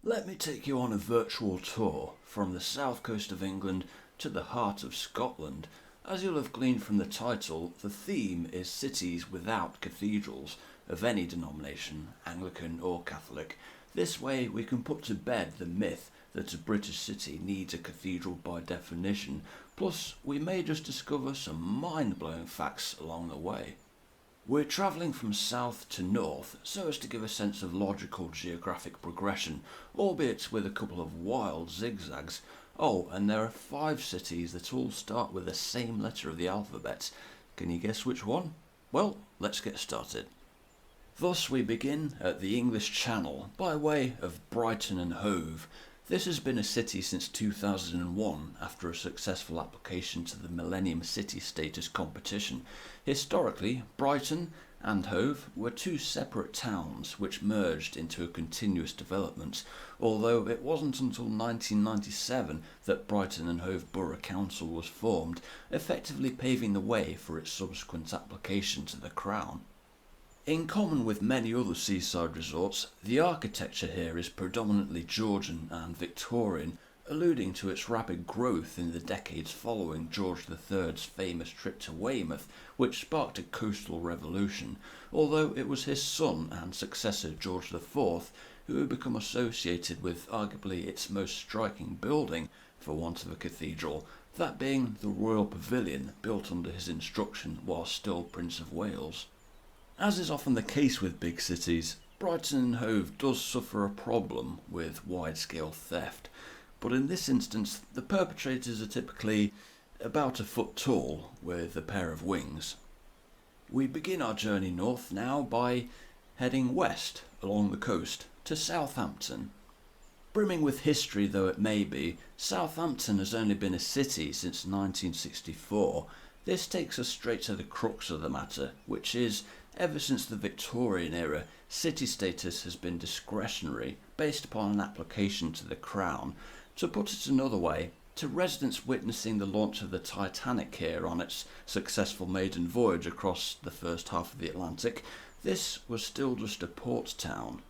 Let me take you on a virtual tour from the south coast of England to the heart of Scotland. As you'll have gleaned from the title, the theme is cities without cathedrals of any denomination, Anglican or Catholic. This way we can put to bed the myth that a British city needs a cathedral by definition, plus we may just discover some mind-blowing facts along the way. We're travelling from south to north so as to give a sense of logical geographic progression, albeit with a couple of wild zigzags. Oh, and there are 5 cities that all start with the same letter of the alphabet. Can you guess which one? Well, let's get started. Thus we begin at the English Channel by way of Brighton and Hove. This has been a city since 2001 after a successful application to the Millennium City Status competition. Historically, Brighton and Hove were 2 separate towns which merged into a continuous development, although it wasn't until 1997 that Brighton and Hove Borough Council was formed, effectively paving the way for its subsequent application to the Crown. In common with many other seaside resorts, the architecture here is predominantly Georgian and Victorian, alluding to its rapid growth in the decades following George III's famous trip to Weymouth, which sparked a coastal revolution, although it was his son and successor George IV who had become associated with arguably its most striking building, for want of a cathedral, that being the Royal Pavilion built under his instruction while still Prince of Wales. As is often the case with big cities, Brighton and Hove does suffer a problem with wide-scale theft, but in this instance the perpetrators are typically about a foot tall with a pair of wings. We begin our journey north now by heading west along the coast to Southampton. Brimming with history though it may be, Southampton has only been a city since 1964. This takes us straight to the crux of the matter, which is, ever since the Victorian era, city status has been discretionary, based upon an application to the Crown. To put it another way, to residents witnessing the launch of the Titanic here on its successful maiden voyage across the first half of the Atlantic, this was still just a port town.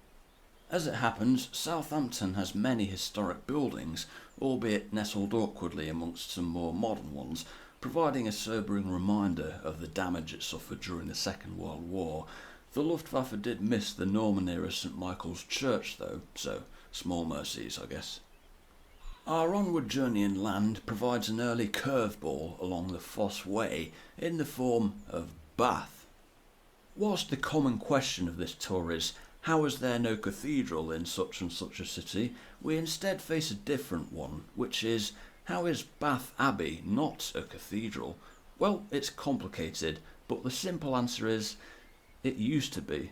As it happens, Southampton has many historic buildings, albeit nestled awkwardly amongst some more modern ones, providing a sobering reminder of the damage it suffered during the Second World War. The Luftwaffe did miss the Norman-era St Michael's Church though, so small mercies, I guess. Our onward journey inland provides an early curveball along the Fosse Way in the form of Bath. Whilst the common question of this tour is, how is there no cathedral in such and such a city, we instead face a different one, which is, how is Bath Abbey not a cathedral? Well, it's complicated, but the simple answer is, it used to be.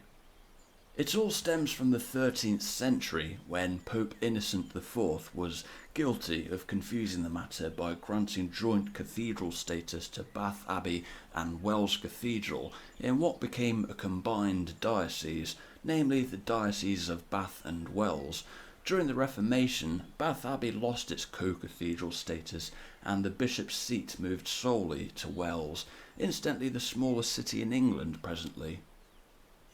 It all stems from the 13th century, when Pope Innocent IV was guilty of confusing the matter by granting joint cathedral status to Bath Abbey and Wells Cathedral in what became a combined diocese, namely the Diocese of Bath and Wells. During the Reformation, Bath Abbey lost its co-cathedral status and the bishop's seat moved solely to Wells, incidentally the smallest city in England presently.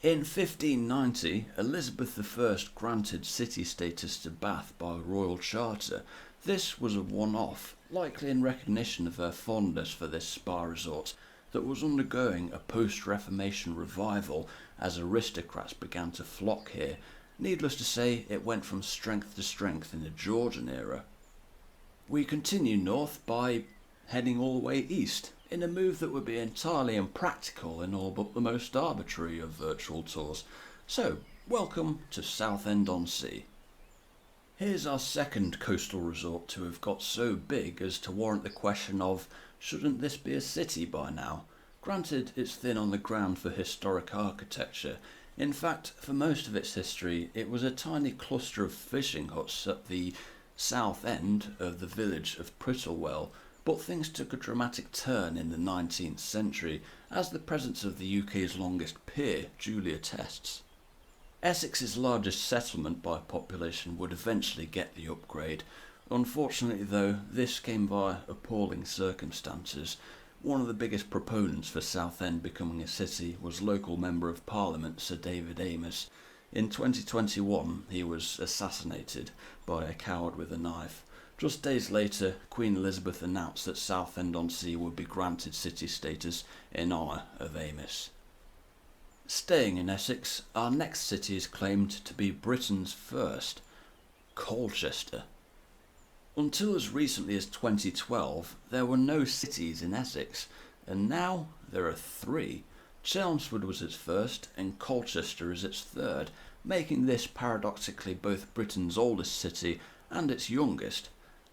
In 1590, Elizabeth I granted city status to Bath by royal charter. This was a one-off, likely in recognition of her fondness for this spa resort that was undergoing a post-Reformation revival as aristocrats began to flock here. Needless to say, it went from strength to strength in the Georgian era. We continue north by heading all the way east, in a move that would be entirely impractical in all but the most arbitrary of virtual tours. So, welcome to Southend-on-Sea. Here's our second coastal resort to have got so big as to warrant the question of, shouldn't this be a city by now? Granted, it's thin on the ground for historic architecture. In fact, for most of its history, it was a tiny cluster of fishing huts at the south end of the village of Prittlewell, but things took a dramatic turn in the 19th century, as the presence of the UK's longest pier duly attests. Essex's largest settlement by population would eventually get the upgrade. Unfortunately though, this came via appalling circumstances. One of the biggest proponents for Southend becoming a city was local Member of Parliament Sir David Amess. In 2021, he was assassinated by a coward with a knife. Just days later, Queen Elizabeth announced that Southend-on-Sea would be granted city status in honour of Amos. Staying in Essex, our next city is claimed to be Britain's first, Colchester. Until as recently as 2012, there were no cities in Essex, and now there are 3. Chelmsford was its first, and Colchester is its third, making this paradoxically both Britain's oldest city and its youngest.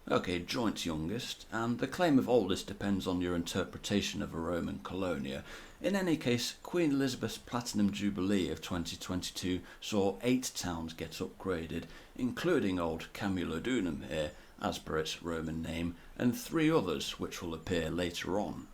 Okay, joint youngest, and the claim of oldest depends on your interpretation of a Roman colonia. In any case, Queen Elizabeth's Platinum Jubilee of 2022 saw 8 towns get upgraded, including old Camulodunum here, as per its Roman name, and 3 others which will appear later on.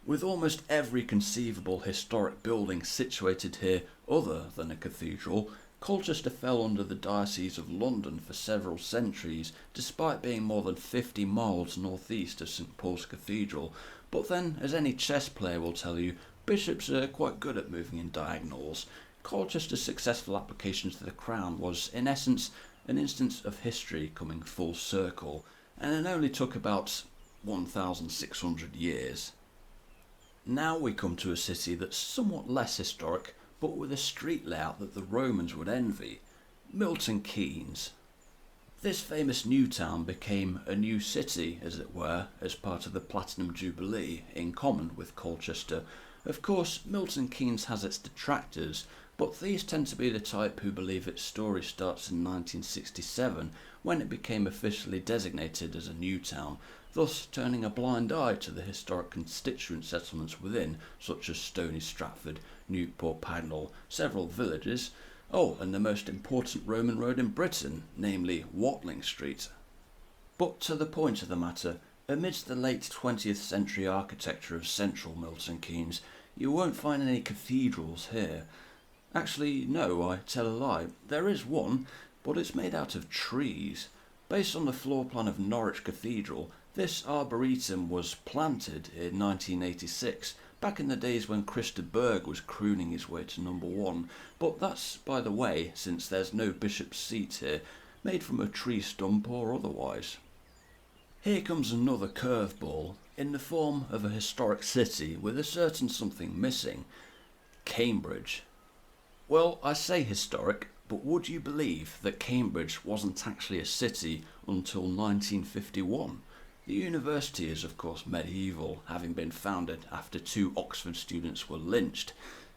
With almost every conceivable historic building situated here other than a cathedral, Colchester fell under the Diocese of London for several centuries, despite being more than 50 miles northeast of St Paul's Cathedral. But then, as any chess player will tell you, bishops are quite good at moving in diagonals. Colchester's successful application to the crown was, in essence, an instance of history coming full circle, and it only took about 1,600 years. Now we come to a city that's somewhat less historic, but with a street layout that the Romans would envy, Milton Keynes. This famous new town became a new city, as it were, as part of the Platinum Jubilee, in common with Colchester. Of course, Milton Keynes has its detractors, but these tend to be the type who believe its story starts in 1967, when it became officially designated as a new town, thus turning a blind eye to the historic constituent settlements within, such as Stony Stratford, Newport Pagnell, several villages, and the most important Roman road in Britain, namely Watling Street. But to the point of the matter, amidst the late 20th century architecture of central Milton Keynes, you won't find any cathedrals here. Actually, no, I tell a lie. There is one, but it's made out of trees. Based on the floor plan of Norwich Cathedral, this arboretum was planted in 1986, back in the days when Christa Berg was crooning his way to number 1, but that's by the way, since there's no bishop's seat here, made from a tree stump or otherwise. Here comes another curveball, in the form of a historic city with a certain something missing: Cambridge. Well, I say historic, but would you believe that Cambridge wasn't actually a city until 1951? The university is of course medieval, having been founded after 2 Oxford students were lynched.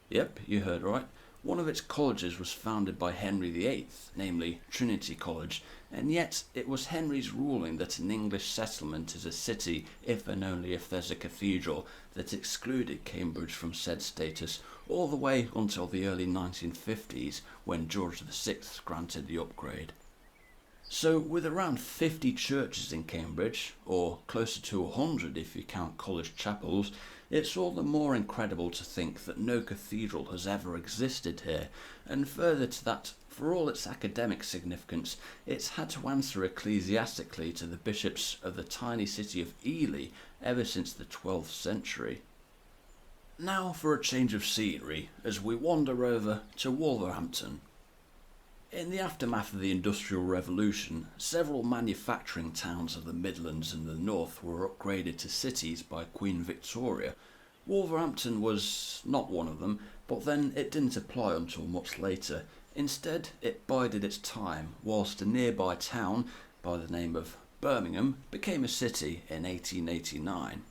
Yep, you heard right. One of its colleges was founded by Henry VIII, namely Trinity College, and yet it was Henry's ruling that an English settlement is a city if and only if there's a cathedral that excluded Cambridge from said status all the way until the early 1950s, when George VI granted the upgrade. So with around 50 churches in Cambridge, or closer to 100 if you count college chapels, it's all the more incredible to think that no cathedral has ever existed here, and further to that, for all its academic significance, it's had to answer ecclesiastically to the bishops of the tiny city of Ely ever since the 12th century. Now for a change of scenery, as we wander over to Wolverhampton. In the aftermath of the Industrial Revolution, several manufacturing towns of the Midlands and the North were upgraded to cities by Queen Victoria. Wolverhampton was not one of them, but then it didn't apply until much later. Instead, it bided its time, whilst a nearby town, by the name of Birmingham, became a city in 1889.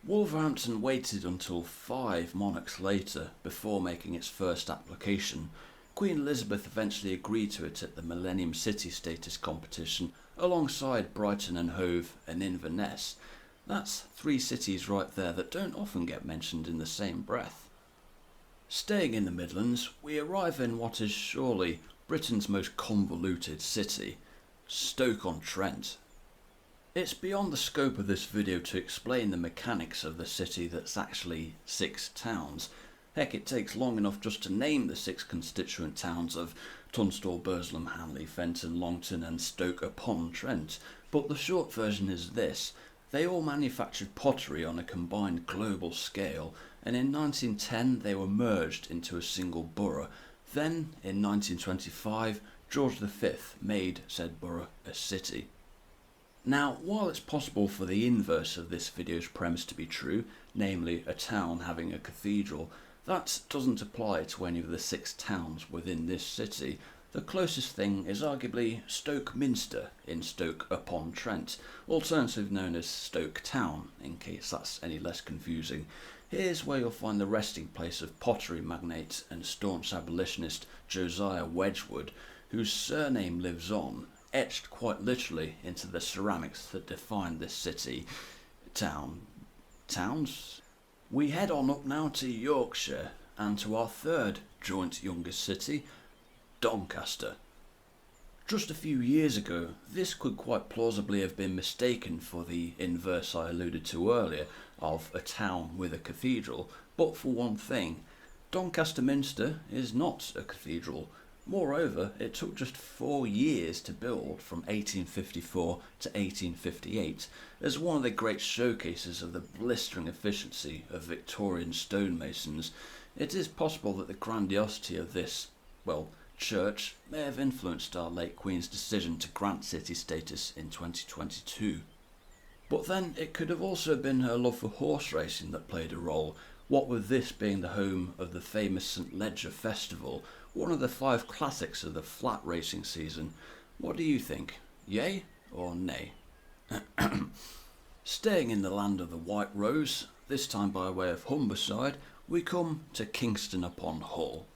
Wolverhampton waited until 5 monarchs later before making its first application. Queen Elizabeth eventually agreed to it at the Millennium City Status competition, alongside Brighton and Hove and Inverness. That's 3 cities right there that don't often get mentioned in the same breath. Staying in the Midlands, we arrive in what is surely Britain's most convoluted city, Stoke-on-Trent. It's beyond the scope of this video to explain the mechanics of the city that's actually 6 towns. Heck, it takes long enough just to name the 6 constituent towns of Tunstall, Burslem, Hanley, Fenton, Longton and Stoke-upon-Trent, but the short version is this: they all manufactured pottery on a combined global scale, and in 1910 they were merged into a single borough, Then, in 1925, George V made said borough a city. Now, while it's possible for the inverse of this video's premise to be true, namely a town having a cathedral, that doesn't apply to any of the 6 towns within this city. The closest thing is arguably Stoke Minster in Stoke-upon-Trent, alternatively known as Stoke Town, in case that's any less confusing. Here's where you'll find the resting place of pottery magnate and staunch abolitionist Josiah Wedgwood, whose surname lives on, etched quite literally into the ceramics that define this city. Towns? We head on up now to Yorkshire, and to our third joint youngest city, Doncaster. Just a few years ago, this could quite plausibly have been mistaken for the inverse I alluded to earlier, of a town with a cathedral, but for one thing, Doncaster Minster is not a cathedral. Moreover, it took just 4 years to build from 1854 to 1858, as one of the great showcases of the blistering efficiency of Victorian stonemasons. It is possible that the grandiosity of this, church may have influenced our late Queen's decision to grant city status in 2022. But then it could have also been her love for horse racing that played a role, what with this being the home of the famous St Leger Festival, one of the 5 classics of the flat racing season. What do you think? Yay or nay? Staying in the land of the White Rose, this time by way of Humberside, we come to Kingston upon Hull.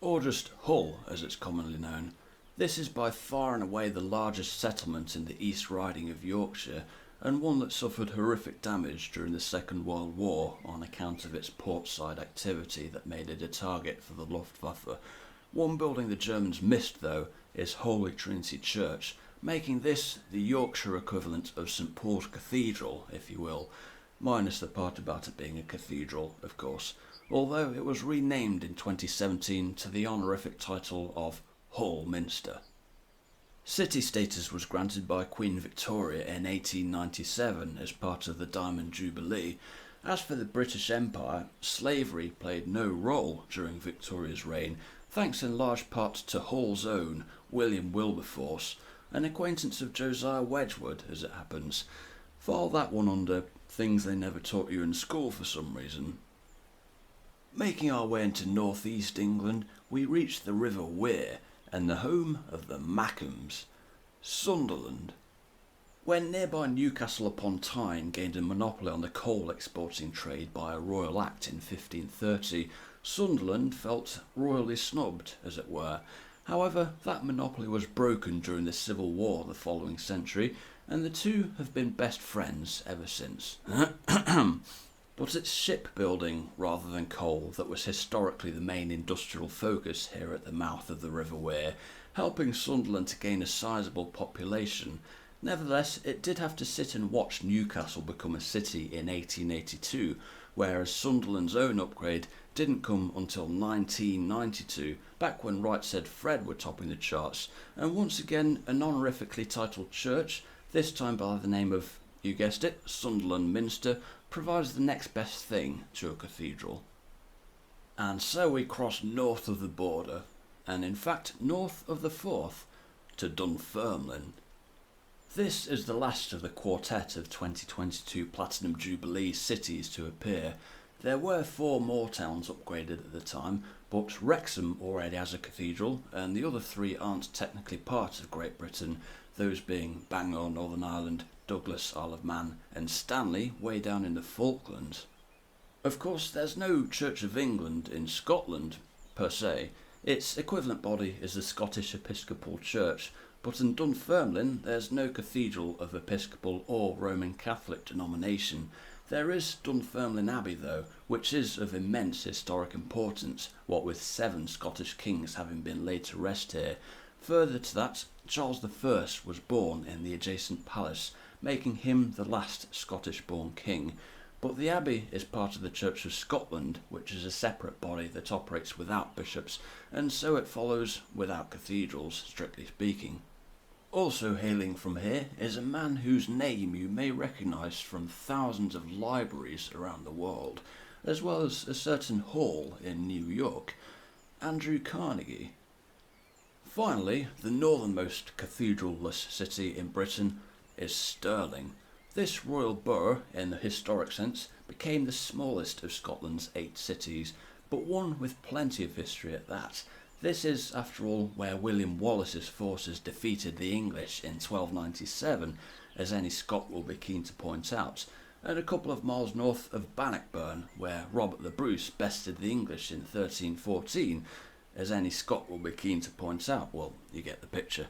Or just Hull as it's commonly known. This is by far and away the largest settlement in the East Riding of Yorkshire, and one that suffered horrific damage during the Second World War on account of its portside activity that made it a target for the Luftwaffe. One building the Germans missed, though, is Holy Trinity Church, making this the Yorkshire equivalent of St Paul's Cathedral, if you will, minus the part about it being a cathedral, of course, although it was renamed in 2017 to the honorific title of Hull Minster. City status was granted by Queen Victoria in 1897 as part of the Diamond Jubilee. As for the British Empire, slavery played no role during Victoria's reign, thanks in large part to Hull's own William Wilberforce, an acquaintance of Josiah Wedgwood as it happens. File that one under things they never taught you in school for some reason. Making our way into northeast England, we reach the River Wear and the home of the Mackhams, Sunderland. When nearby Newcastle upon Tyne gained a monopoly on the coal exporting trade by a royal act in 1530, Sunderland felt royally snubbed, as it were. However, that monopoly was broken during the Civil War the following century, and the two have been best friends ever since. But it's shipbuilding rather than coal that was historically the main industrial focus here at the mouth of the River Wear, helping Sunderland to gain a sizable population. Nevertheless, it did have to sit and watch Newcastle become a city in 1882, whereas Sunderland's own upgrade didn't come until 1992, back when Right Said Fred were topping the charts, and once again an honorifically titled church, this time by the name of, you guessed it, Sunderland Minster, provides the next best thing to a cathedral. And so we cross north of the border, and in fact north of the Forth, to Dunfermline. This is the last of the quartet of 2022 Platinum Jubilee cities to appear. There were 4 more towns upgraded at the time, but Wrexham already has a cathedral, and the other 3 aren't technically part of Great Britain, those being Bangor, Northern Ireland, Douglas, Isle of Man, and Stanley, way down in the Falklands. Of course, there's no Church of England in Scotland, per se. Its equivalent body is the Scottish Episcopal Church, but in Dunfermline there's no cathedral of Episcopal or Roman Catholic denomination. There is Dunfermline Abbey, though, which is of immense historic importance, what with 7 Scottish kings having been laid to rest here. Further to that, Charles I was born in the adjacent palace, making him the last Scottish-born king, but the abbey is part of the Church of Scotland, which is a separate body that operates without bishops, and so it follows without cathedrals, strictly speaking. Also hailing from here is a man whose name you may recognise from thousands of libraries around the world, as well as a certain hall in New York. Andrew Carnegie. Finally, the northernmost cathedral-less city in Britain is Stirling. This royal borough, in the historic sense, became the smallest of Scotland's 8 cities, but one with plenty of history at that. This is, after all, where William Wallace's forces defeated the English in 1297, as any Scot will be keen to point out, and a couple of miles north of Bannockburn, where Robert the Bruce bested the English in 1314, as any Scot will be keen to point out. Well, you get the picture.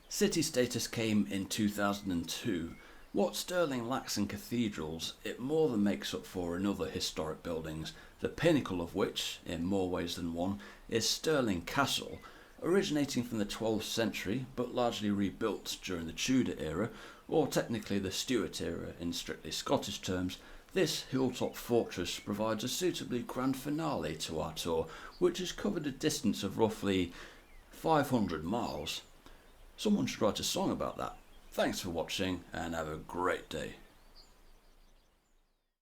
City status came in 2002. What Stirling lacks in cathedrals, it more than makes up for in other historic buildings, the pinnacle of which, in more ways than one, is Stirling Castle, originating from the 12th century but largely rebuilt during the Tudor era, or technically the Stuart era in strictly Scottish terms. This hilltop fortress provides a suitably grand finale to our tour, which has covered a distance of roughly 500 miles. Someone should write a song about that. Thanks for watching and have a great day.